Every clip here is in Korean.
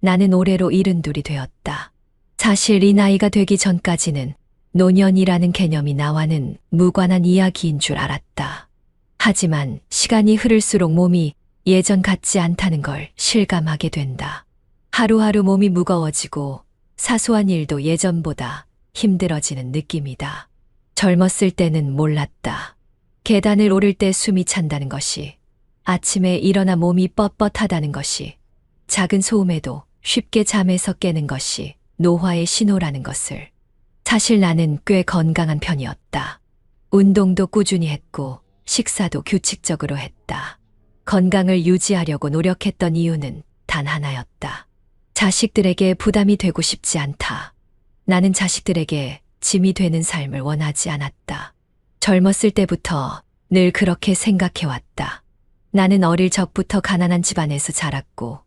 나는 올해로 72이 되었다. 사실 이 나이가 되기 전까지는 노년이라는 개념이 나와는 무관한 이야기인 줄 알았다. 하지만 시간이 흐를수록 몸이 예전 같지 않다는 걸 실감하게 된다. 하루하루 몸이 무거워지고 사소한 일도 예전보다 힘들어지는 느낌이다. 젊었을 때는 몰랐다. 계단을 오를 때 숨이 찬다는 것이, 아침에 일어나 몸이 뻣뻣하다는 것이, 작은 소음에도 쉽게 잠에서 깨는 것이 노화의 신호라는 것을. 사실 나는 꽤 건강한 편이었다. 운동도 꾸준히 했고 식사도 규칙적으로 했다. 건강을 유지하려고 노력했던 이유는 단 하나였다. 자식들에게 부담이 되고 싶지 않다. 나는 자식들에게 짐이 되는 삶을 원하지 않았다. 젊었을 때부터 늘 그렇게 생각해왔다. 나는 어릴 적부터 가난한 집안에서 자랐고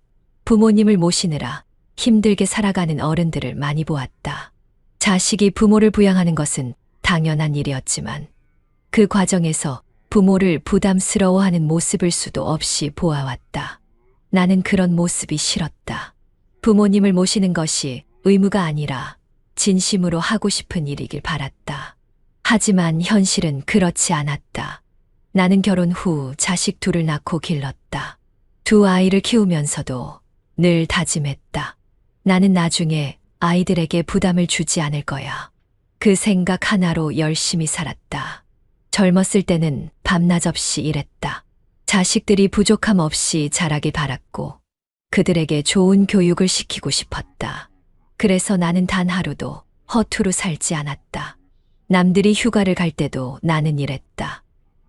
부모님을 모시느라 힘들게 살아가는 어른들을 많이 보았다. 자식이 부모를 부양하는 것은 당연한 일이었지만 그 과정에서 부모를 부담스러워하는 모습을 수도 없이 보아왔다. 나는 그런 모습이 싫었다. 부모님을 모시는 것이 의무가 아니라 진심으로 하고 싶은 일이길 바랐다. 하지만 현실은 그렇지 않았다. 나는 결혼 후 자식 둘을 낳고 길렀다. 두 아이를 키우면서도 늘 다짐했다. 나는 나중에 아이들에게 부담을 주지 않을 거야. 그 생각 하나로 열심히 살았다. 젊었을 때는 밤낮 없이 일했다. 자식들이 부족함 없이 자라길 바랐고 그들에게 좋은 교육을 시키고 싶었다. 그래서 나는 단 하루도 허투루 살지 않았다. 남들이 휴가를 갈 때도 나는 일했다.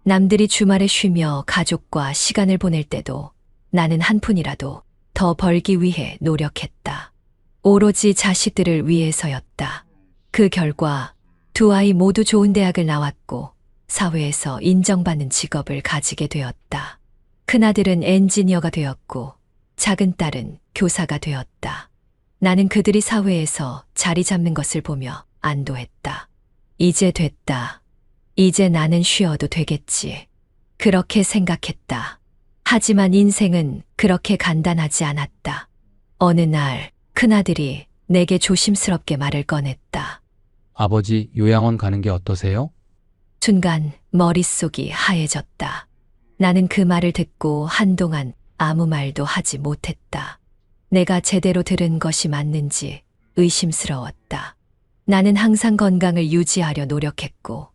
남들이 주말에 쉬며 가족과 시간을 보낼 때도 나는 한 푼이라도 더 벌기 위해 노력했다. 오로지 자식들을 위해서였다. 그 결과 두 아이 모두 좋은 대학을 나왔고 사회에서 인정받는 직업을 가지게 되었다. 큰아들은 엔지니어가 되었고 작은 딸은 교사가 되었다. 나는 그들이 사회에서 자리 잡는 것을 보며 안도했다. 이제 됐다. 이제 나는 쉬어도 되겠지. 그렇게 생각했다. 하지만 인생은 그렇게 간단하지 않았다. 어느 날 큰아들이 내게 조심스럽게 말을 꺼냈다. 아버지, 요양원 가는 게 어떠세요? 순간 머릿속이 하얘졌다. 나는 그 말을 듣고 한동안 아무 말도 하지 못했다. 내가 제대로 들은 것이 맞는지 의심스러웠다. 나는 항상 건강을 유지하려 노력했고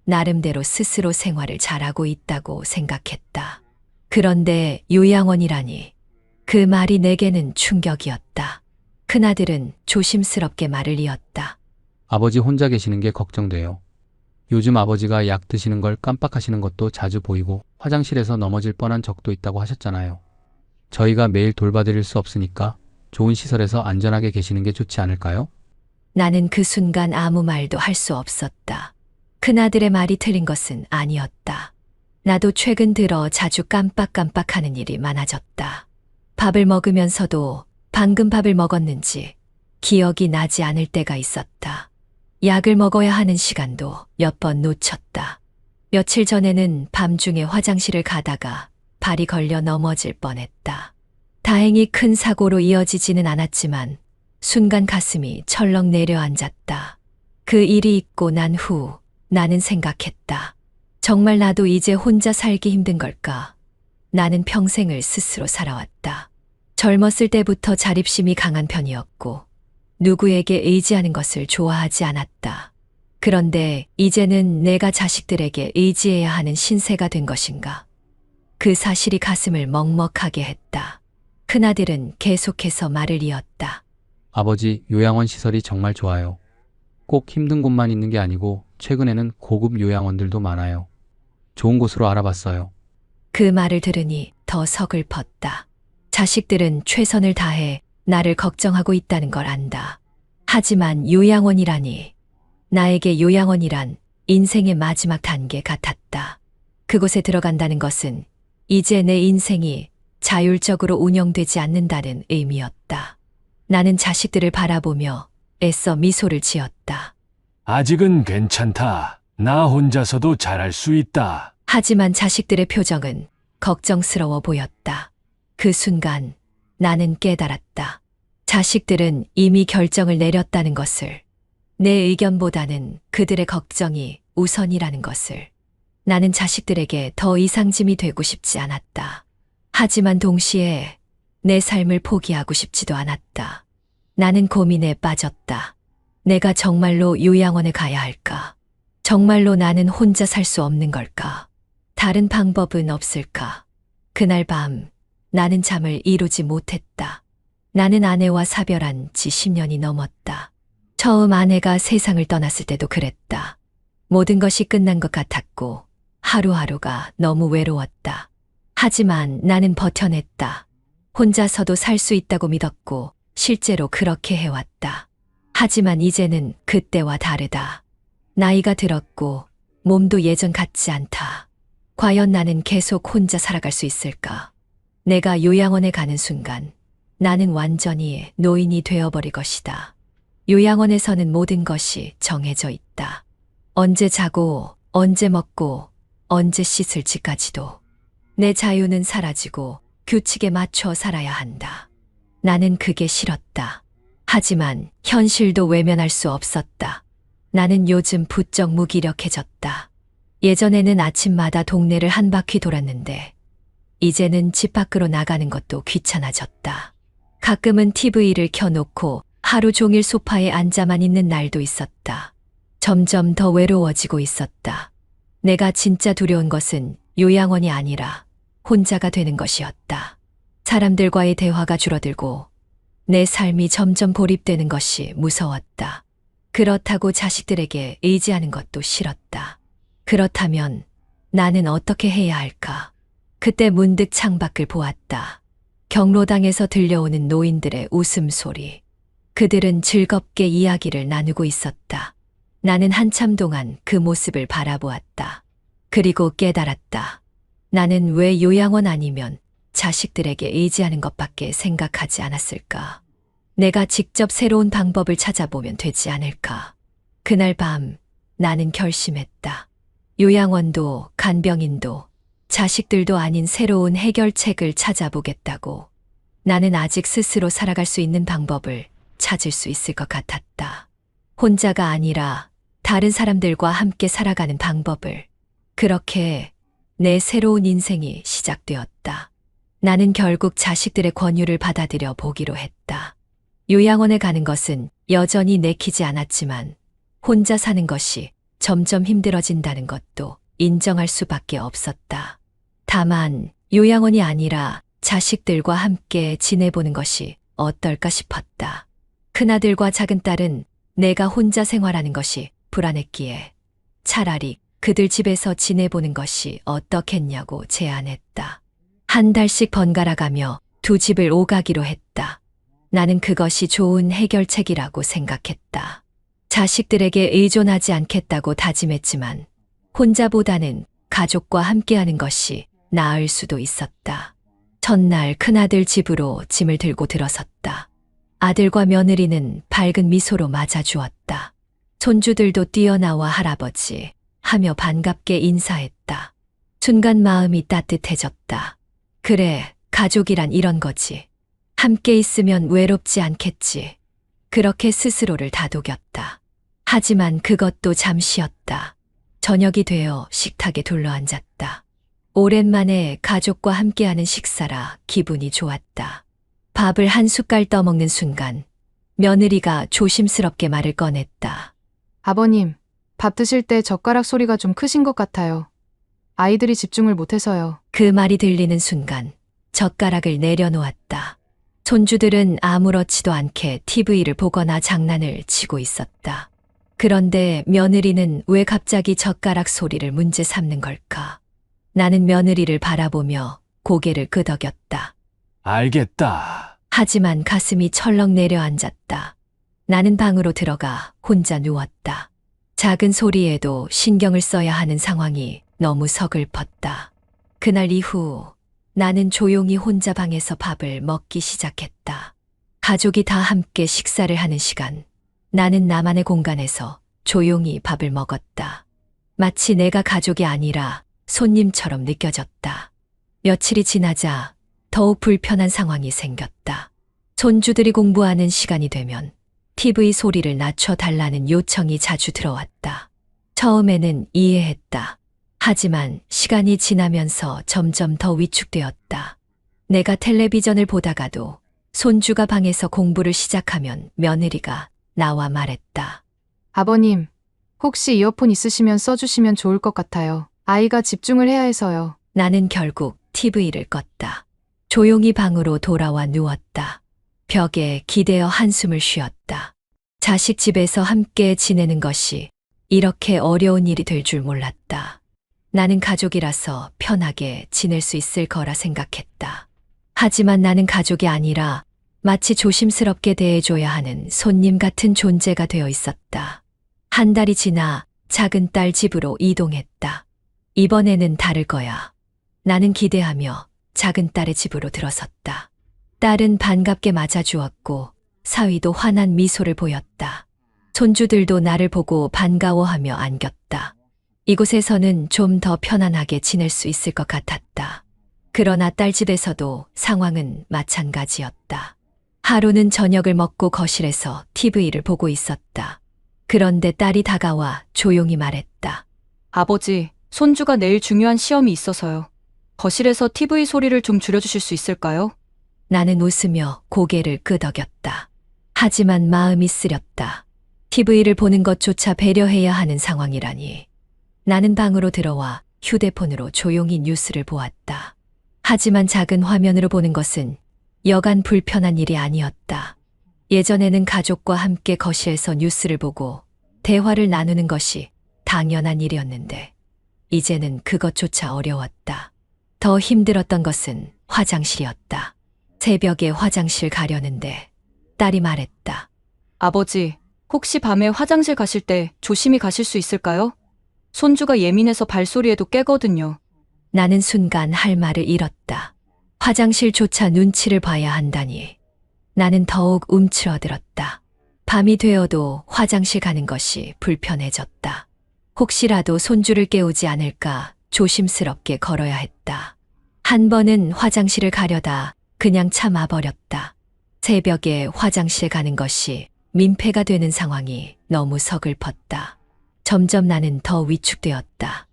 나름대로 스스로 생활을 잘하고 있다고 생각했다. 그런데 요양원이라니, 그 말이 내게는 충격이었다. 큰아들은 조심스럽게 말을 이었다. 아버지 혼자 계시는 게 걱정돼요. 요즘 아버지가 약 드시는 걸 깜빡하시는 것도 자주 보이고 화장실에서 넘어질 뻔한 적도 있다고 하셨잖아요. 저희가 매일 돌봐드릴 수 없으니까 좋은 시설에서 안전하게 계시는 게 좋지 않을까요? 나는 그 순간 아무 말도 할 수 없었다. 큰아들의 말이 틀린 것은 아니었다. 나도 최근 들어 자주 깜빡깜빡하는 일이 많아졌다. 밥을 먹으면서도 방금 밥을 먹었는지 기억이 나지 않을 때가 있었다. 약을 먹어야 하는 시간도 몇 번 놓쳤다. 며칠 전에는 밤중에 화장실을 가다가 발이 걸려 넘어질 뻔했다. 다행히 큰 사고로 이어지지는 않았지만 순간 가슴이 철렁 내려앉았다. 그 일이 있고 난 후 나는 생각했다. 정말 나도 이제 혼자 살기 힘든 걸까? 나는 평생을 스스로 살아왔다. 젊었을 때부터 자립심이 강한 편이었고 누구에게 의지하는 것을 좋아하지 않았다. 그런데 이제는 내가 자식들에게 의지해야 하는 신세가 된 것인가? 그 사실이 가슴을 먹먹하게 했다. 큰아들은 계속해서 말을 이었다. 아버지, 요양원 시설이 정말 좋아요. 꼭 힘든 곳만 있는 게 아니고 최근에는 고급 요양원들도 많아요. 좋은 곳으로 알아봤어요. 그 말을 들으니 더 서글펐다. 자식들은 최선을 다해 나를 걱정하고 있다는 걸 안다. 하지만 요양원이라니, 나에게 요양원이란 인생의 마지막 단계 같았다. 그곳에 들어간다는 것은 이제 내 인생이 자율적으로 운영되지 않는다는 의미였다. 나는 자식들을 바라보며 애써 미소를 지었다. 아직은 괜찮다. 나 혼자서도 잘할 수 있다. 하지만 자식들의 표정은 걱정스러워 보였다. 그 순간 나는 깨달았다. 자식들은 이미 결정을 내렸다는 것을, 내 의견보다는 그들의 걱정이 우선이라는 것을. 나는 자식들에게 더 이상 짐이 되고 싶지 않았다. 하지만 동시에 내 삶을 포기하고 싶지도 않았다. 나는 고민에 빠졌다. 내가 정말로 요양원에 가야 할까? 정말로 나는 혼자 살 수 없는 걸까? 다른 방법은 없을까? 그날 밤 나는 잠을 이루지 못했다. 나는 아내와 사별한 지 10년이 넘었다. 처음 아내가 세상을 떠났을 때도 그랬다. 모든 것이 끝난 것 같았고 하루하루가 너무 외로웠다. 하지만 나는 버텨냈다. 혼자서도 살 수 있다고 믿었고 실제로 그렇게 해왔다. 하지만 이제는 그때와 다르다. 나이가 들었고 몸도 예전 같지 않다. 과연 나는 계속 혼자 살아갈 수 있을까? 내가 요양원에 가는 순간 나는 완전히 노인이 되어버릴 것이다. 요양원에서는 모든 것이 정해져 있다. 언제 자고, 언제 먹고, 언제 씻을지까지도. 내 자유는 사라지고 규칙에 맞춰 살아야 한다. 나는 그게 싫었다. 하지만 현실도 외면할 수 없었다. 나는 요즘 부쩍 무기력해졌다. 예전에는 아침마다 동네를 한 바퀴 돌았는데 이제는 집 밖으로 나가는 것도 귀찮아졌다. 가끔은 TV를 켜놓고 하루 종일 소파에 앉아만 있는 날도 있었다. 점점 더 외로워지고 있었다. 내가 진짜 두려운 것은 요양원이 아니라 혼자가 되는 것이었다. 사람들과의 대화가 줄어들고 내 삶이 점점 고립되는 것이 무서웠다. 그렇다고 자식들에게 의지하는 것도 싫었다. 그렇다면 나는 어떻게 해야 할까? 그때 문득 창밖을 보았다. 경로당에서 들려오는 노인들의 웃음소리. 그들은 즐겁게 이야기를 나누고 있었다. 나는 한참 동안 그 모습을 바라보았다. 그리고 깨달았다. 나는 왜 요양원 아니면 자식들에게 의지하는 것밖에 생각하지 않았을까? 내가 직접 새로운 방법을 찾아보면 되지 않을까? 그날 밤 나는 결심했다. 요양원도 간병인도 자식들도 아닌 새로운 해결책을 찾아보겠다고. 나는 아직 스스로 살아갈 수 있는 방법을 찾을 수 있을 것 같았다. 혼자가 아니라 다른 사람들과 함께 살아가는 방법을. 그렇게 내 새로운 인생이 시작되었다. 나는 결국 자식들의 권유를 받아들여 보기로 했다. 요양원에 가는 것은 여전히 내키지 않았지만 혼자 사는 것이 점점 힘들어진다는 것도 인정할 수밖에 없었다. 다만 요양원이 아니라 자식들과 함께 지내보는 것이 어떨까 싶었다. 큰아들과 작은딸은 내가 혼자 생활하는 것이 불안했기에 차라리 그들 집에서 지내보는 것이 어떻겠냐고 제안했다. 한 달씩 번갈아 가며 두 집을 오가기로 했다. 나는 그것이 좋은 해결책이라고 생각했다. 자식들에게 의존하지 않겠다고 다짐했지만 혼자보다는 가족과 함께하는 것이 나을 수도 있었다. 첫날 큰아들 집으로 짐을 들고 들어섰다. 아들과 며느리는 밝은 미소로 맞아주었다. 손주들도 뛰어나와 할아버지 하며 반갑게 인사했다. 순간 마음이 따뜻해졌다. 그래, 가족이란 이런 거지. 함께 있으면 외롭지 않겠지. 그렇게 스스로를 다독였다. 하지만 그것도 잠시였다. 저녁이 되어 식탁에 둘러앉았다. 오랜만에 가족과 함께하는 식사라 기분이 좋았다. 밥을 한 숟갈 떠먹는 순간 며느리가 조심스럽게 말을 꺼냈다. 아버님, 밥 드실 때 젓가락 소리가 좀 크신 것 같아요. 아이들이 집중을 못해서요. 그 말이 들리는 순간 젓가락을 내려놓았다. 손주들은 아무렇지도 않게 TV를 보거나 장난을 치고 있었다. 그런데 며느리는 왜 갑자기 젓가락 소리를 문제 삼는 걸까? 나는 며느리를 바라보며 고개를 끄덕였다. 알겠다. 하지만 가슴이 철렁 내려앉았다. 나는 방으로 들어가 혼자 누웠다. 작은 소리에도 신경을 써야 하는 상황이 너무 서글펐다. 그날 이후 나는 조용히 혼자 방에서 밥을 먹기 시작했다. 가족이 다 함께 식사를 하는 시간, 나는 나만의 공간에서 조용히 밥을 먹었다. 마치 내가 가족이 아니라 손님처럼 느껴졌다. 며칠이 지나자 더욱 불편한 상황이 생겼다. 손주들이 공부하는 시간이 되면 TV 소리를 낮춰달라는 요청이 자주 들어왔다. 처음에는 이해했다. 하지만 시간이 지나면서 점점 더 위축되었다. 내가 텔레비전을 보다가도 손주가 방에서 공부를 시작하면 며느리가 나와 말했다. 아버님, 혹시 이어폰 있으시면 써주시면 좋을 것 같아요. 아이가 집중을 해야 해서요. 나는 결국 TV를 껐다. 조용히 방으로 돌아와 누웠다. 벽에 기대어 한숨을 쉬었다. 자식 집에서 함께 지내는 것이 이렇게 어려운 일이 될 줄 몰랐다. 나는 가족이라서 편하게 지낼 수 있을 거라 생각했다. 하지만 나는 가족이 아니라 마치 조심스럽게 대해줘야 하는 손님 같은 존재가 되어 있었다. 한 달이 지나 작은 딸 집으로 이동했다. 이번에는 다를 거야. 나는 기대하며 작은 딸의 집으로 들어섰다. 딸은 반갑게 맞아주었고 사위도 환한 미소를 보였다. 손주들도 나를 보고 반가워하며 안겼다. 이곳에서는 좀 더 편안하게 지낼 수 있을 것 같았다. 그러나 딸 집에서도 상황은 마찬가지였다. 하루는 저녁을 먹고 거실에서 TV를 보고 있었다. 그런데 딸이 다가와 조용히 말했다. 아버지, 손주가 내일 중요한 시험이 있어서요. 거실에서 TV 소리를 좀 줄여주실 수 있을까요? 나는 웃으며 고개를 끄덕였다. 하지만 마음이 쓰렸다. TV를 보는 것조차 배려해야 하는 상황이라니. 나는 방으로 들어와 휴대폰으로 조용히 뉴스를 보았다. 하지만 작은 화면으로 보는 것은 여간 불편한 일이 아니었다. 예전에는 가족과 함께 거실에서 뉴스를 보고 대화를 나누는 것이 당연한 일이었는데 이제는 그것조차 어려웠다. 더 힘들었던 것은 화장실이었다. 새벽에 화장실 가려는데 딸이 말했다. 아버지, 혹시 밤에 화장실 가실 때 조심히 가실 수 있을까요? 손주가 예민해서 발소리에도 깨거든요. 나는 순간 할 말을 잃었다. 화장실조차 눈치를 봐야 한다니. 나는 더욱 움츠러들었다. 밤이 되어도 화장실 가는 것이 불편해졌다. 혹시라도 손주를 깨우지 않을까 조심스럽게 걸어야 했다. 한 번은 화장실을 가려다 그냥 참아버렸다. 새벽에 화장실 가는 것이 민폐가 되는 상황이 너무 서글펐다. 점점 나는 더 위축되었다.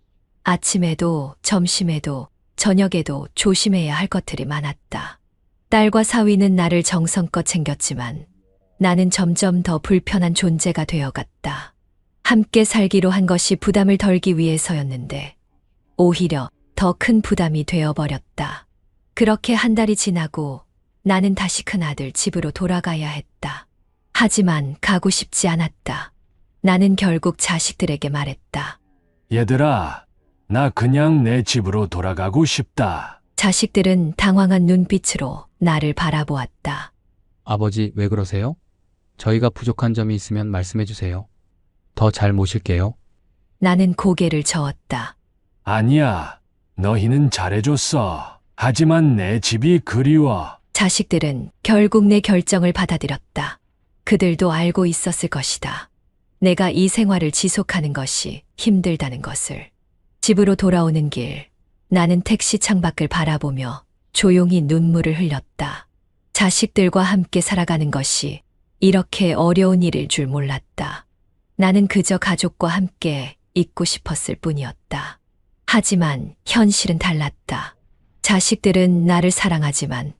아침에도 점심에도 저녁에도 조심해야 할 것들이 많았다. 딸과 사위는 나를 정성껏 챙겼지만 나는 점점 더 불편한 존재가 되어갔다. 함께 살기로 한 것이 부담을 덜기 위해서였는데 오히려 더 큰 부담이 되어버렸다. 그렇게 한 달이 지나고 나는 다시 큰아들 집으로 돌아가야 했다. 하지만 가고 싶지 않았다. 나는 결국 자식들에게 말했다. 얘들아, 나 그냥 내 집으로 돌아가고 싶다. 자식들은 당황한 눈빛으로 나를 바라보았다. 아버지, 왜 그러세요? 저희가 부족한 점이 있으면 말씀해 주세요. 더 잘 모실게요. 나는 고개를 저었다. 아니야, 너희는 잘해줬어. 하지만 내 집이 그리워. 자식들은 결국 내 결정을 받아들였다. 그들도 알고 있었을 것이다. 내가 이 생활을 지속하는 것이 힘들다는 것을. 집으로 돌아오는 길, 나는 택시 창밖을 바라보며 조용히 눈물을 흘렸다. 자식들과 함께 살아가는 것이 이렇게 어려운 일일 줄 몰랐다. 나는 그저 가족과 함께 있고 싶었을 뿐이었다. 하지만 현실은 달랐다. 자식들은 나를 사랑하지만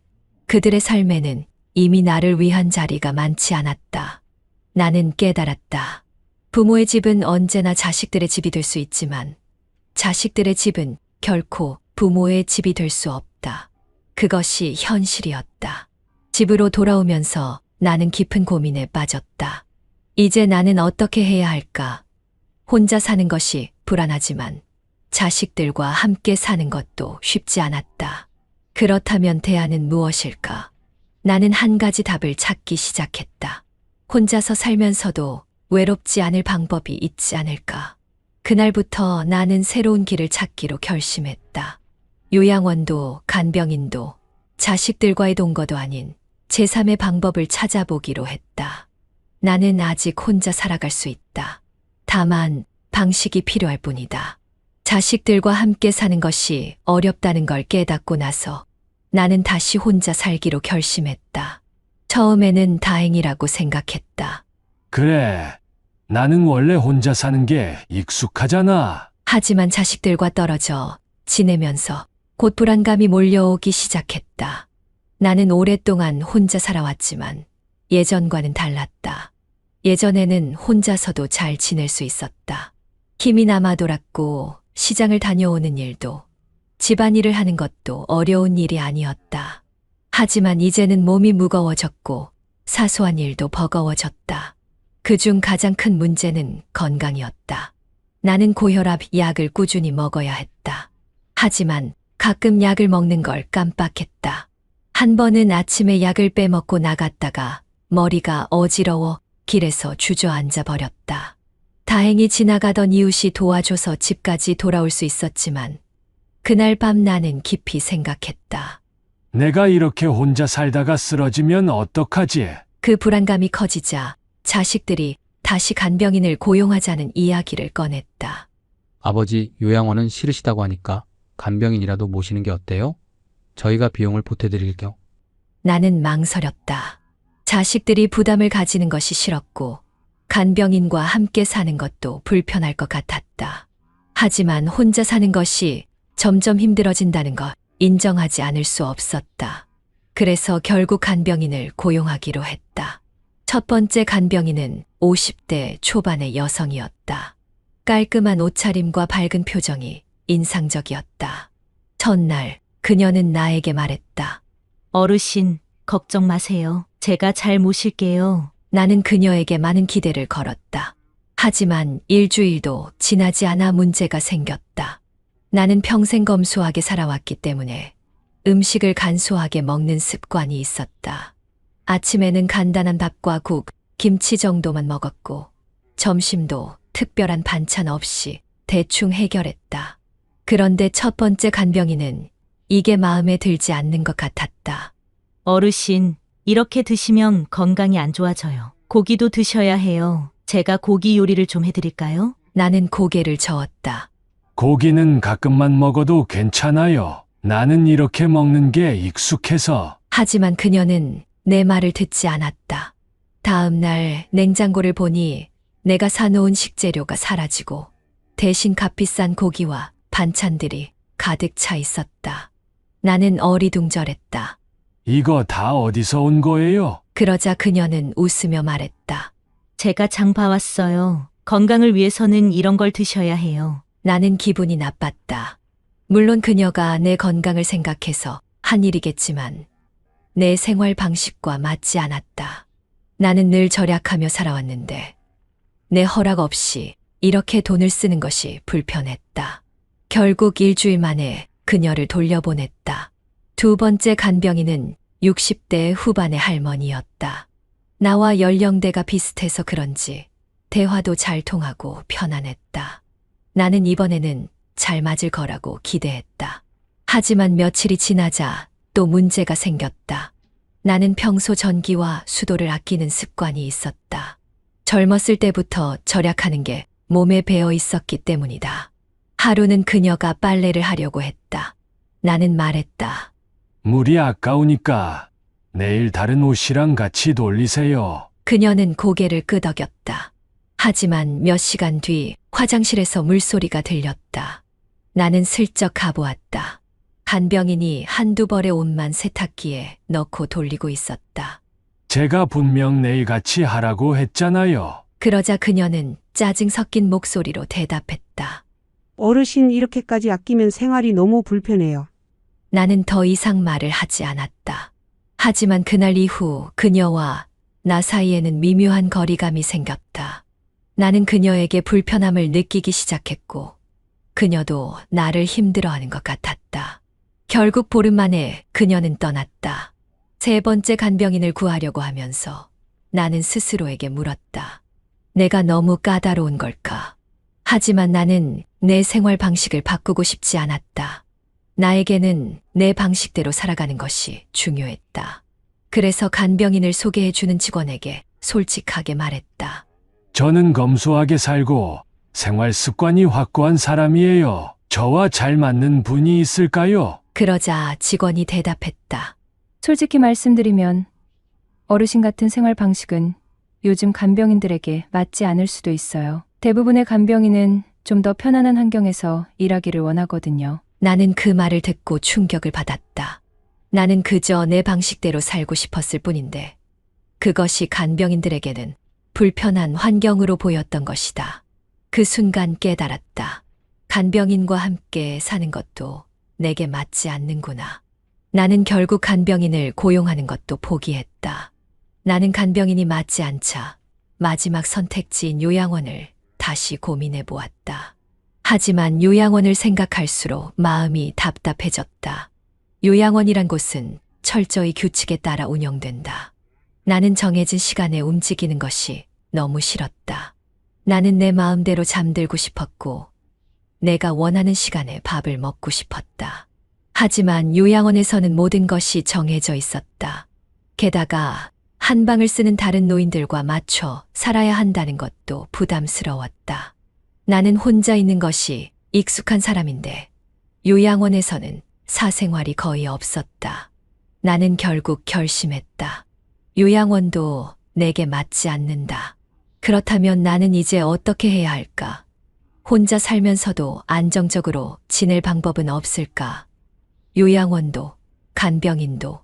그들의 삶에는 이미 나를 위한 자리가 많지 않았다. 나는 깨달았다. 부모의 집은 언제나 자식들의 집이 될 수 있지만 자식들의 집은 결코 부모의 집이 될 수 없다. 그것이 현실이었다. 집으로 돌아오면서 나는 깊은 고민에 빠졌다. 이제 나는 어떻게 해야 할까? 혼자 사는 것이 불안하지만 자식들과 함께 사는 것도 쉽지 않았다. 그렇다면 대안은 무엇일까? 나는 한 가지 답을 찾기 시작했다. 혼자서 살면서도 외롭지 않을 방법이 있지 않을까? 그날부터 나는 새로운 길을 찾기로 결심했다. 요양원도 간병인도 자식들과의 동거도 아닌 제3의 방법을 찾아보기로 했다. 나는 아직 혼자 살아갈 수 있다. 다만 방식이 필요할 뿐이다. 자식들과 함께 사는 것이 어렵다는 걸 깨닫고 나서 나는 다시 혼자 살기로 결심했다. 처음에는 다행이라고 생각했다. 그래. 나는 원래 혼자 사는 게 익숙하잖아. 하지만 자식들과 떨어져 지내면서 곧 불안감이 몰려오기 시작했다. 나는 오랫동안 혼자 살아왔지만 예전과는 달랐다. 예전에는 혼자서도 잘 지낼 수 있었다. 힘이 남아 돌았고 시장을 다녀오는 일도 집안일을 하는 것도 어려운 일이 아니었다. 하지만 이제는 몸이 무거워졌고 사소한 일도 버거워졌다. 그중 가장 큰 문제는 건강이었다. 나는 고혈압 약을 꾸준히 먹어야 했다. 하지만 가끔 약을 먹는 걸 깜빡했다. 한 번은 아침에 약을 빼먹고 나갔다가 머리가 어지러워 길에서 주저앉아 버렸다. 다행히 지나가던 이웃이 도와줘서 집까지 돌아올 수 있었지만 그날 밤 나는 깊이 생각했다. 내가 이렇게 혼자 살다가 쓰러지면 어떡하지? 그 불안감이 커지자 자식들이 다시 간병인을 고용하자는 이야기를 꺼냈다. 아버지 요양원은 싫으시다고 하니까 간병인이라도 모시는 게 어때요? 저희가 비용을 보태드릴게요. 나는 망설였다. 자식들이 부담을 가지는 것이 싫었고 간병인과 함께 사는 것도 불편할 것 같았다. 하지만 혼자 사는 것이 점점 힘들어진다는 것 인정하지 않을 수 없었다. 그래서 결국 간병인을 고용하기로 했다. 첫 번째 간병인은 50대 초반의 여성이었다. 깔끔한 옷차림과 밝은 표정이 인상적이었다. 첫날 그녀는 나에게 말했다. 어르신, 걱정 마세요. 제가 잘 모실게요. 나는 그녀에게 많은 기대를 걸었다. 하지만 일주일도 지나지 않아 문제가 생겼다. 나는 평생 검소하게 살아왔기 때문에 음식을 간소하게 먹는 습관이 있었다. 아침에는 간단한 밥과 국, 김치 정도만 먹었고 점심도 특별한 반찬 없이 대충 해결했다. 그런데 첫 번째 간병인은 이게 마음에 들지 않는 것 같았다. 어르신, 이렇게 드시면 건강이 안 좋아져요. 고기도 드셔야 해요. 제가 고기 요리를 좀 해드릴까요? 나는 고개를 저었다. 고기는 가끔만 먹어도 괜찮아요. 나는 이렇게 먹는 게 익숙해서. 하지만 그녀는 내 말을 듣지 않았다. 다음 날 냉장고를 보니 내가 사놓은 식재료가 사라지고 대신 값비싼 고기와 반찬들이 가득 차 있었다. 나는 어리둥절했다. 이거 다 어디서 온 거예요? 그러자 그녀는 웃으며 말했다. 제가 장 봐왔어요. 건강을 위해서는 이런 걸 드셔야 해요. 나는 기분이 나빴다. 물론 그녀가 내 건강을 생각해서 한 일이겠지만 내 생활 방식과 맞지 않았다. 나는 늘 절약하며 살아왔는데 내 허락 없이 이렇게 돈을 쓰는 것이 불편했다. 결국 일주일 만에 그녀를 돌려보냈다. 두 번째 간병인은 60대 후반의 할머니였다. 나와 연령대가 비슷해서 그런지 대화도 잘 통하고 편안했다. 나는 이번에는 잘 맞을 거라고 기대했다. 하지만 며칠이 지나자 또 문제가 생겼다. 나는 평소 전기와 수도를 아끼는 습관이 있었다. 젊었을 때부터 절약하는 게 몸에 배어 있었기 때문이다. 하루는 그녀가 빨래를 하려고 했다. 나는 말했다. 물이 아까우니까 내일 다른 옷이랑 같이 돌리세요. 그녀는 고개를 끄덕였다. 하지만 몇 시간 뒤 화장실에서 물소리가 들렸다. 나는 슬쩍 가보았다. 간병인이 한두 벌의 옷만 세탁기에 넣고 돌리고 있었다. 제가 분명 내일 같이 하라고 했잖아요. 그러자 그녀는 짜증 섞인 목소리로 대답했다. 어르신 이렇게까지 아끼면 생활이 너무 불편해요. 나는 더 이상 말을 하지 않았다. 하지만 그날 이후 그녀와 나 사이에는 미묘한 거리감이 생겼다. 나는 그녀에게 불편함을 느끼기 시작했고 그녀도 나를 힘들어하는 것 같았다. 결국 보름 만에 그녀는 떠났다. 세 번째 간병인을 구하려고 하면서 나는 스스로에게 물었다. 내가 너무 까다로운 걸까? 하지만 나는 내 생활 방식을 바꾸고 싶지 않았다. 나에게는 내 방식대로 살아가는 것이 중요했다. 그래서 간병인을 소개해주는 직원에게 솔직하게 말했다. 저는 검소하게 살고 생활 습관이 확고한 사람이에요. 저와 잘 맞는 분이 있을까요? 그러자 직원이 대답했다. 솔직히 말씀드리면 어르신 같은 생활 방식은 요즘 간병인들에게 맞지 않을 수도 있어요. 대부분의 간병인은 좀 더 편안한 환경에서 일하기를 원하거든요. 나는 그 말을 듣고 충격을 받았다. 나는 그저 내 방식대로 살고 싶었을 뿐인데 그것이 간병인들에게는 불편한 환경으로 보였던 것이다. 그 순간 깨달았다. 간병인과 함께 사는 것도 내게 맞지 않는구나. 나는 결국 간병인을 고용하는 것도 포기했다. 나는 간병인이 맞지 않자 마지막 선택지인 요양원을 다시 고민해 보았다. 하지만 요양원을 생각할수록 마음이 답답해졌다. 요양원이란 곳은 철저히 규칙에 따라 운영된다. 나는 정해진 시간에 움직이는 것이 너무 싫었다. 나는 내 마음대로 잠들고 싶었고 내가 원하는 시간에 밥을 먹고 싶었다. 하지만 요양원에서는 모든 것이 정해져 있었다. 게다가 한 방을 쓰는 다른 노인들과 맞춰 살아야 한다는 것도 부담스러웠다. 나는 혼자 있는 것이 익숙한 사람인데 요양원에서는 사생활이 거의 없었다. 나는 결국 결심했다. 요양원도 내게 맞지 않는다. 그렇다면 나는 이제 어떻게 해야 할까? 혼자 살면서도 안정적으로 지낼 방법은 없을까? 요양원도, 간병인도,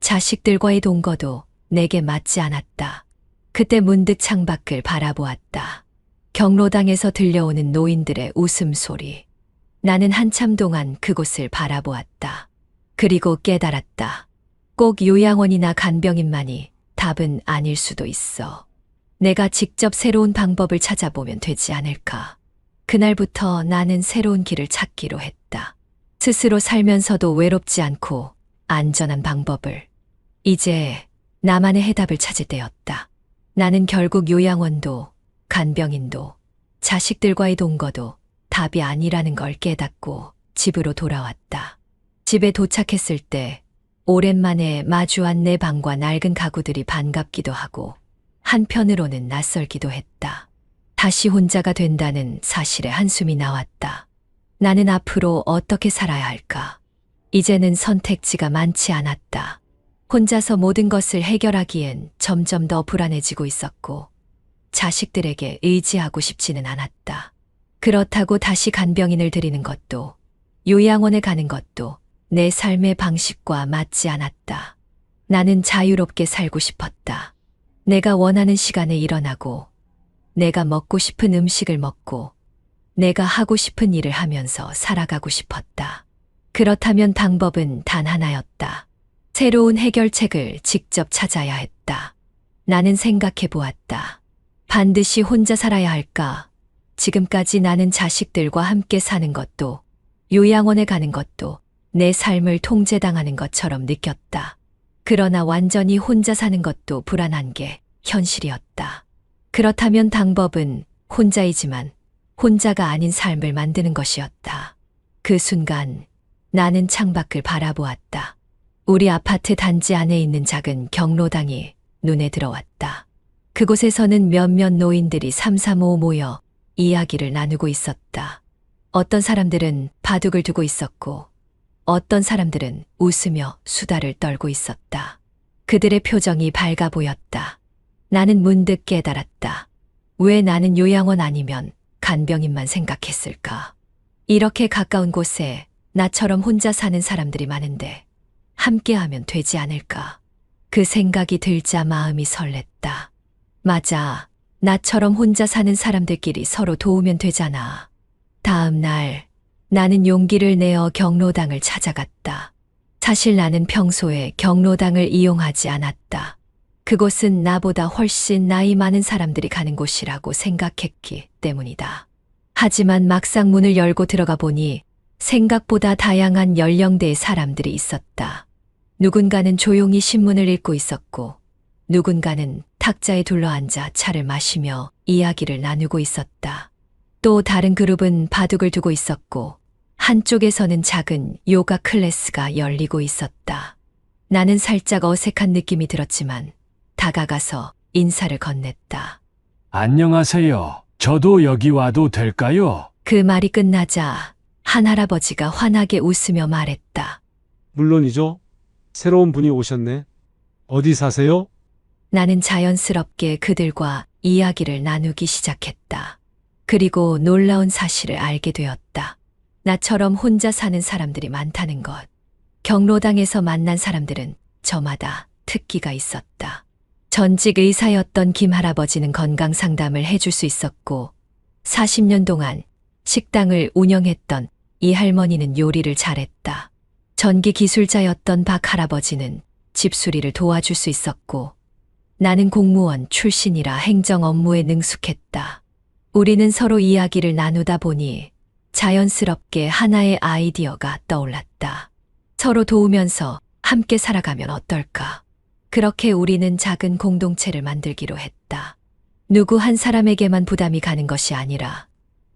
자식들과의 동거도 내게 맞지 않았다. 그때 문득 창밖을 바라보았다. 경로당에서 들려오는 노인들의 웃음소리. 나는 한참 동안 그곳을 바라보았다. 그리고 깨달았다. 꼭 요양원이나 간병인만이 답은 아닐 수도 있어. 내가 직접 새로운 방법을 찾아보면 되지 않을까. 그날부터 나는 새로운 길을 찾기로 했다. 스스로 살면서도 외롭지 않고 안전한 방법을. 이제 나만의 해답을 찾을 때였다. 나는 결국 요양원도, 간병인도, 자식들과의 동거도 답이 아니라는 걸 깨닫고 집으로 돌아왔다. 집에 도착했을 때 오랜만에 마주한 내 방과 낡은 가구들이 반갑기도 하고 한편으로는 낯설기도 했다. 다시 혼자가 된다는 사실에 한숨이 나왔다. 나는 앞으로 어떻게 살아야 할까? 이제는 선택지가 많지 않았다. 혼자서 모든 것을 해결하기엔 점점 더 불안해지고 있었고 자식들에게 의지하고 싶지는 않았다. 그렇다고 다시 간병인을 들이는 것도 요양원에 가는 것도 내 삶의 방식과 맞지 않았다. 나는 자유롭게 살고 싶었다. 내가 원하는 시간에 일어나고 내가 먹고 싶은 음식을 먹고 내가 하고 싶은 일을 하면서 살아가고 싶었다. 그렇다면 방법은 단 하나였다. 새로운 해결책을 직접 찾아야 했다. 나는 생각해 보았다. 반드시 혼자 살아야 할까? 지금까지 나는 자식들과 함께 사는 것도 요양원에 가는 것도 내 삶을 통제당하는 것처럼 느꼈다. 그러나 완전히 혼자 사는 것도 불안한 게 현실이었다. 그렇다면 방법은 혼자이지만 혼자가 아닌 삶을 만드는 것이었다. 그 순간 나는 창밖을 바라보았다. 우리 아파트 단지 안에 있는 작은 경로당이 눈에 들어왔다. 그곳에서는 몇몇 노인들이 삼삼오오 모여 이야기를 나누고 있었다. 어떤 사람들은 바둑을 두고 있었고 어떤 사람들은 웃으며 수다를 떨고 있었다. 그들의 표정이 밝아 보였다. 나는 문득 깨달았다. 왜 나는 요양원 아니면 간병인만 생각했을까? 이렇게 가까운 곳에 나처럼 혼자 사는 사람들이 많은데 함께하면 되지 않을까? 그 생각이 들자 마음이 설렜다. 맞아. 나처럼 혼자 사는 사람들끼리 서로 도우면 되잖아. 다음 날 나는 용기를 내어 경로당을 찾아갔다. 사실 나는 평소에 경로당을 이용하지 않았다. 그곳은 나보다 훨씬 나이 많은 사람들이 가는 곳이라고 생각했기 때문이다. 하지만 막상 문을 열고 들어가 보니 생각보다 다양한 연령대의 사람들이 있었다. 누군가는 조용히 신문을 읽고 있었고 누군가는 탁자에 둘러앉아 차를 마시며 이야기를 나누고 있었다. 또 다른 그룹은 바둑을 두고 있었고 한쪽에서는 작은 요가 클래스가 열리고 있었다. 나는 살짝 어색한 느낌이 들었지만 다가가서 인사를 건넸다. 안녕하세요. 저도 여기 와도 될까요? 그 말이 끝나자 한 할아버지가 환하게 웃으며 말했다. 물론이죠. 새로운 분이 오셨네. 어디 사세요? 나는 자연스럽게 그들과 이야기를 나누기 시작했다. 그리고 놀라운 사실을 알게 되었다. 나처럼 혼자 사는 사람들이 많다는 것. 경로당에서 만난 사람들은 저마다 특기가 있었다. 전직 의사였던 김 할아버지는 건강 상담을 해줄 수 있었고, 40년 동안 식당을 운영했던 이 할머니는 요리를 잘했다. 전기 기술자였던 박 할아버지는 집수리를 도와줄 수 있었고, 나는 공무원 출신이라 행정 업무에 능숙했다. 우리는 서로 이야기를 나누다 보니 자연스럽게 하나의 아이디어가 떠올랐다. 서로 도우면서 함께 살아가면 어떨까? 그렇게 우리는 작은 공동체를 만들기로 했다. 누구 한 사람에게만 부담이 가는 것이 아니라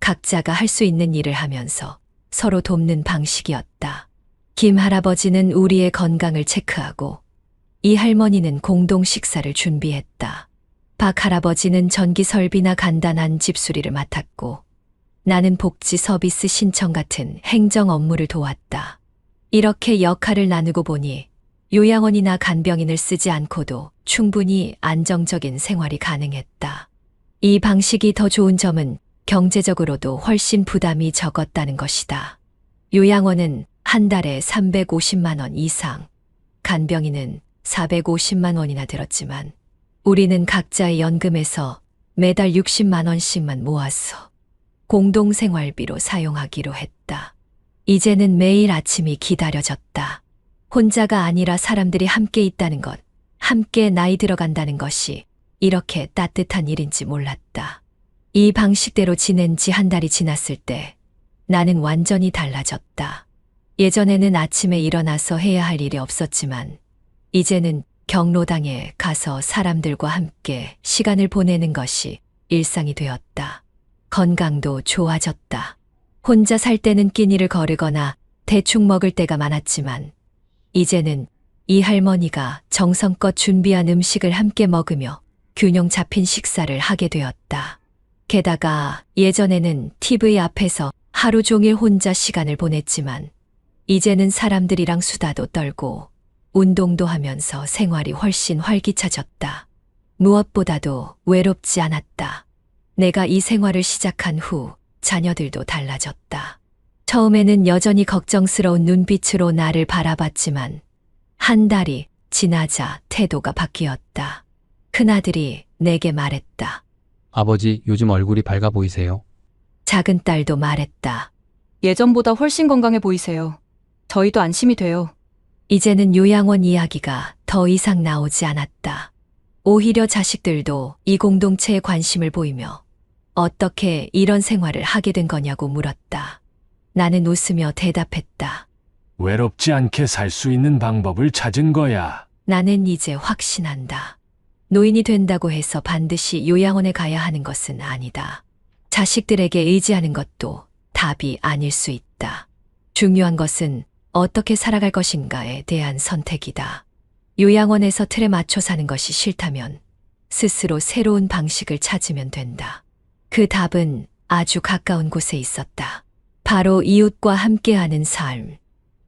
각자가 할 수 있는 일을 하면서 서로 돕는 방식이었다. 김 할아버지는 우리의 건강을 체크하고 이 할머니는 공동 식사를 준비했다. 박 할아버지는 전기 설비나 간단한 집수리를 맡았고 나는 복지 서비스 신청 같은 행정 업무를 도왔다. 이렇게 역할을 나누고 보니 요양원이나 간병인을 쓰지 않고도 충분히 안정적인 생활이 가능했다. 이 방식이 더 좋은 점은 경제적으로도 훨씬 부담이 적었다는 것이다. 요양원은 한 달에 350만 원 이상, 간병인은 450만 원이나 들었지만 우리는 각자의 연금에서 매달 60만 원씩만 모아서 공동생활비로 사용하기로 했다. 이제는 매일 아침이 기다려졌다. 혼자가 아니라 사람들이 함께 있다는 것, 함께 나이 들어간다는 것이 이렇게 따뜻한 일인지 몰랐다. 이 방식대로 지낸 지 한 달이 지났을 때 나는 완전히 달라졌다. 예전에는 아침에 일어나서 해야 할 일이 없었지만 이제는 경로당에 가서 사람들과 함께 시간을 보내는 것이 일상이 되었다. 건강도 좋아졌다. 혼자 살 때는 끼니를 거르거나 대충 먹을 때가 많았지만 이제는 이 할머니가 정성껏 준비한 음식을 함께 먹으며 균형 잡힌 식사를 하게 되었다. 게다가 예전에는 TV 앞에서 하루 종일 혼자 시간을 보냈지만 이제는 사람들이랑 수다도 떨고 운동도 하면서 생활이 훨씬 활기차졌다. 무엇보다도 외롭지 않았다. 내가 이 생활을 시작한 후 자녀들도 달라졌다. 처음에는 여전히 걱정스러운 눈빛으로 나를 바라봤지만 한 달이 지나자 태도가 바뀌었다. 큰아들이 내게 말했다. 아버지, 요즘 얼굴이 밝아 보이세요. 작은 딸도 말했다. 예전보다 훨씬 건강해 보이세요. 저희도 안심이 돼요. 이제는 요양원 이야기가 더 이상 나오지 않았다. 오히려 자식들도 이 공동체에 관심을 보이며 어떻게 이런 생활을 하게 된 거냐고 물었다. 나는 웃으며 대답했다. 외롭지 않게 살 수 있는 방법을 찾은 거야. 나는 이제 확신한다. 노인이 된다고 해서 반드시 요양원에 가야 하는 것은 아니다. 자식들에게 의지하는 것도 답이 아닐 수 있다. 중요한 것은 어떻게 살아갈 것인가에 대한 선택이다. 요양원에서 틀에 맞춰 사는 것이 싫다면 스스로 새로운 방식을 찾으면 된다. 그 답은 아주 가까운 곳에 있었다. 바로 이웃과 함께하는 삶.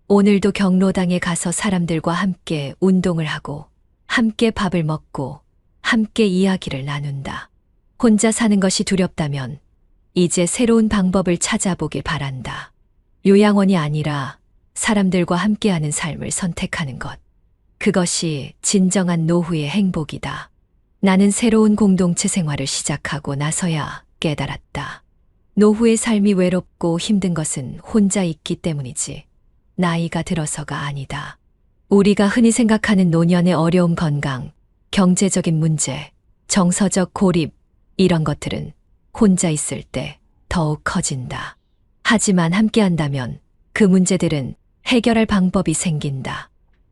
오늘도 경로당에 가서 사람들과 함께 운동을 하고 함께 밥을 먹고 함께 이야기를 나눈다. 혼자 사는 것이 두렵다면 이제 새로운 방법을 찾아보길 바란다. 요양원이 아니라 사람들과 함께하는 삶을 선택하는 것. 그것이 진정한 노후의 행복이다. 나는 새로운 공동체 생활을 시작하고 나서야 깨달았다. 노후의 삶이 외롭고 힘든 것은 혼자 있기 때문이지 나이가 들어서가 아니다. 우리가 흔히 생각하는 노년의 어려운 건강, 경제적인 문제, 정서적 고립 이런 것들은 혼자 있을 때 더욱 커진다. 하지만 함께한다면 그 문제들은 해결할 방법이 생긴다.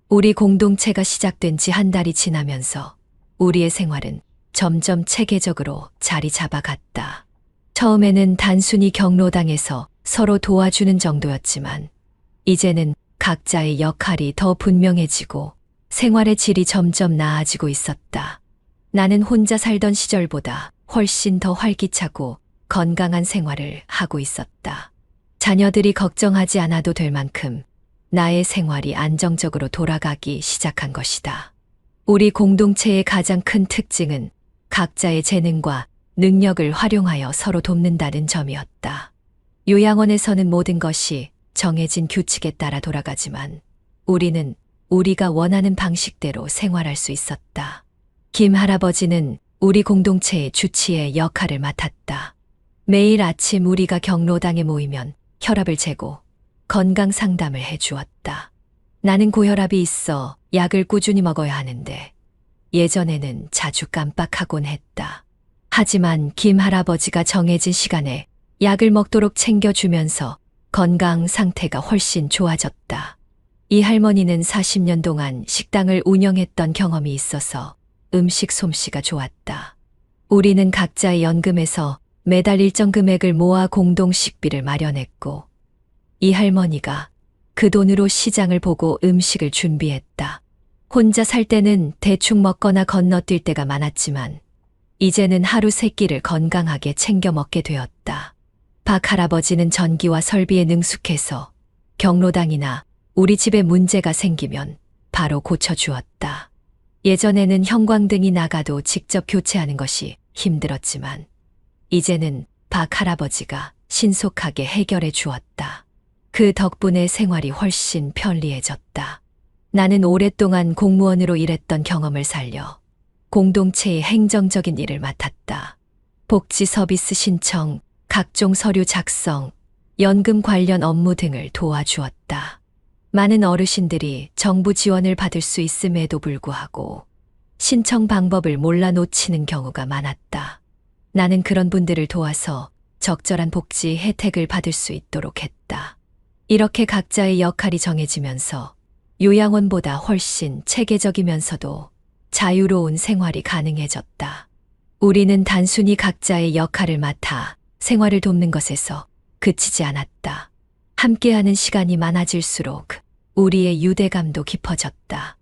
우리 공동체가 시작된 지 한 달이 지나면서 우리의 생활은 점점 체계적으로 자리 잡아갔다. 처음에는 단순히 경로당에서 서로 도와주는 정도였지만 이제는 각자의 역할이 더 분명해지고 생활의 질이 점점 나아지고 있었다. 나는 혼자 살던 시절보다 훨씬 더 활기차고 건강한 생활을 하고 있었다. 자녀들이 걱정하지 않아도 될 만큼 나의 생활이 안정적으로 돌아가기 시작한 것이다. 우리 공동체의 가장 큰 특징은 각자의 재능과 능력을 활용하여 서로 돕는다는 점이었다. 요양원에서는 모든 것이 정해진 규칙에 따라 돌아가지만 우리는 우리가 원하는 방식대로 생활할 수 있었다. 김 할아버지는 우리 공동체의 주치의 역할을 맡았다. 매일 아침 우리가 경로당에 모이면 혈압을 재고 건강 상담을 해 주었다. 나는 고혈압이 있어 약을 꾸준히 먹어야 하는데 예전에는 자주 깜빡하곤 했다. 하지만 김 할아버지가 정해진 시간에 약을 먹도록 챙겨주면서 건강 상태가 훨씬 좋아졌다. 이 할머니는 40년 동안 식당을 운영했던 경험이 있어서 음식 솜씨가 좋았다. 우리는 각자의 연금에서 매달 일정 금액을 모아 공동 식비를 마련했고 이 할머니가 그 돈으로 시장을 보고 음식을 준비했다. 혼자 살 때는 대충 먹거나 건너뛸 때가 많았지만 이제는 하루 세 끼를 건강하게 챙겨 먹게 되었다. 박 할아버지는 전기와 설비에 능숙해서 경로당이나 우리 집에 문제가 생기면 바로 고쳐주었다. 예전에는 형광등이 나가도 직접 교체하는 것이 힘들었지만 이제는 박 할아버지가 신속하게 해결해 주었다. 그 덕분에 생활이 훨씬 편리해졌다. 나는 오랫동안 공무원으로 일했던 경험을 살려 공동체의 행정적인 일을 맡았다. 복지 서비스 신청, 각종 서류 작성, 연금 관련 업무 등을 도와주었다. 많은 어르신들이 정부 지원을 받을 수 있음에도 불구하고 신청 방법을 몰라 놓치는 경우가 많았다. 나는 그런 분들을 도와서 적절한 복지 혜택을 받을 수 있도록 했다. 이렇게 각자의 역할이 정해지면서 요양원보다 훨씬 체계적이면서도 자유로운 생활이 가능해졌다. 우리는 단순히 각자의 역할을 맡아 생활을 돕는 것에서 그치지 않았다. 함께하는 시간이 많아질수록 우리의 유대감도 깊어졌다.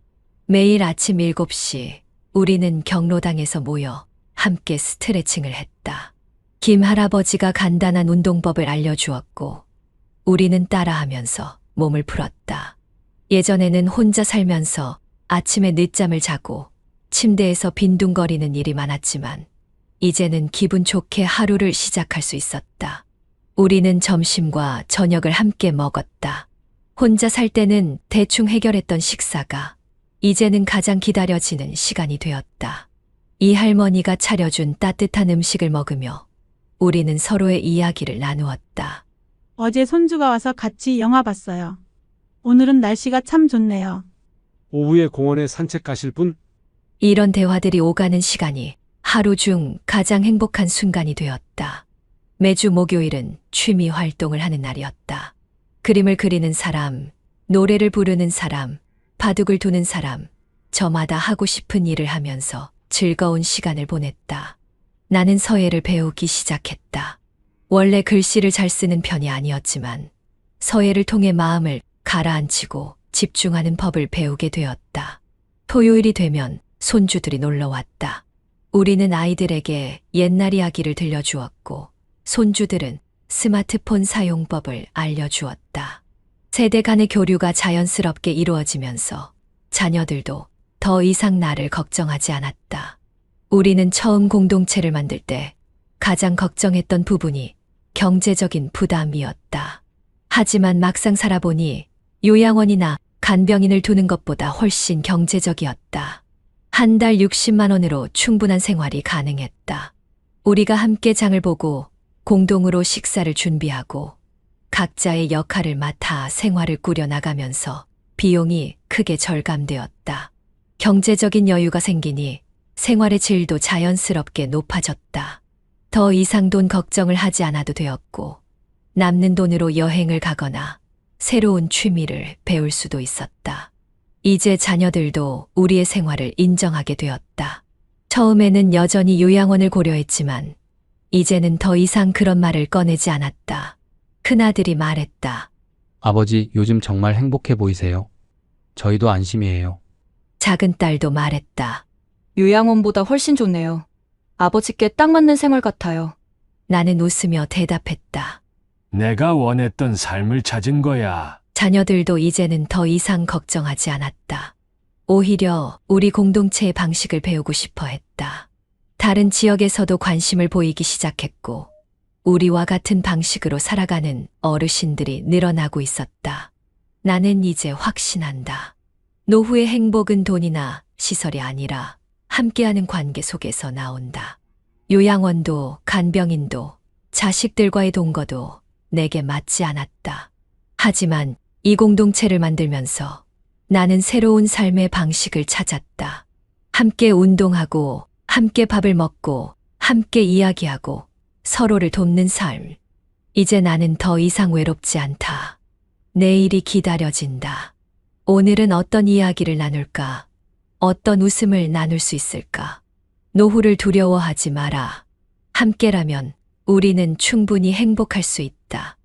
매일 아침 7시 우리는 경로당에서 모여 함께 스트레칭을 했다. 김 할아버지가 간단한 운동법을 알려주었고 우리는 따라하면서 몸을 풀었다. 예전에는 혼자 살면서 아침에 늦잠을 자고 침대에서 빈둥거리는 일이 많았지만 이제는 기분 좋게 하루를 시작할 수 있었다. 우리는 점심과 저녁을 함께 먹었다. 혼자 살 때는 대충 해결했던 식사가 이제는 가장 기다려지는 시간이 되었다. 이 할머니가 차려준 따뜻한 음식을 먹으며 우리는 서로의 이야기를 나누었다. 어제 손주가 와서 같이 영화 봤어요. 오늘은 날씨가 참 좋네요. 오후에 공원에 산책 가실 분? 이런 대화들이 오가는 시간이 하루 중 가장 행복한 순간이 되었다. 매주 목요일은 취미 활동을 하는 날이었다. 그림을 그리는 사람, 노래를 부르는 사람, 바둑을 두는 사람, 저마다 하고 싶은 일을 하면서 즐거운 시간을 보냈다. 나는 서예를 배우기 시작했다. 원래 글씨를 잘 쓰는 편이 아니었지만 서예를 통해 마음을 가라앉히고 집중하는 법을 배우게 되었다. 토요일이 되면 손주들이 놀러 왔다. 우리는 아이들에게 옛날 이야기를 들려주었고 손주들은 스마트폰 사용법을 알려주었다. 세대 간의 교류가 자연스럽게 이루어지면서 자녀들도 더 이상 나를 걱정하지 않았다. 우리는 처음 공동체를 만들 때 가장 걱정했던 부분이 경제적인 부담이었다. 하지만 막상 살아보니 요양원이나 간병인을 두는 것보다 훨씬 경제적이었다. 한 달 60만 원으로 충분한 생활이 가능했다. 우리가 함께 장을 보고 공동으로 식사를 준비하고 각자의 역할을 맡아 생활을 꾸려나가면서 비용이 크게 절감되었다. 경제적인 여유가 생기니 생활의 질도 자연스럽게 높아졌다. 더 이상 돈 걱정을 하지 않아도 되었고 남는 돈으로 여행을 가거나 새로운 취미를 배울 수도 있었다. 이제 자녀들도 우리의 생활을 인정하게 되었다. 처음에는 여전히 요양원을 고려했지만 이제는 더 이상 그런 말을 꺼내지 않았다. 큰아들이 말했다. 아버지, 요즘 정말 행복해 보이세요. 저희도 안심이에요. 작은 딸도 말했다. 요양원보다 훨씬 좋네요. 아버지께 딱 맞는 생활 같아요. 나는 웃으며 대답했다. 내가 원했던 삶을 찾은 거야. 자녀들도 이제는 더 이상 걱정하지 않았다. 오히려 우리 공동체의 방식을 배우고 싶어 했다. 다른 지역에서도 관심을 보이기 시작했고, 우리와 같은 방식으로 살아가는 어르신들이 늘어나고 있었다. 나는 이제 확신한다. 노후의 행복은 돈이나 시설이 아니라 함께하는 관계 속에서 나온다. 요양원도 간병인도 자식들과의 동거도 내게 맞지 않았다. 하지만 이 공동체를 만들면서 나는 새로운 삶의 방식을 찾았다. 함께 운동하고, 함께 밥을 먹고, 함께 이야기하고, 서로를 돕는 삶. 이제 나는 더 이상 외롭지 않다. 내일이 기다려진다. 오늘은 어떤 이야기를 나눌까? 어떤 웃음을 나눌 수 있을까? 노후를 두려워하지 마라. 함께라면 우리는 충분히 행복할 수 있다.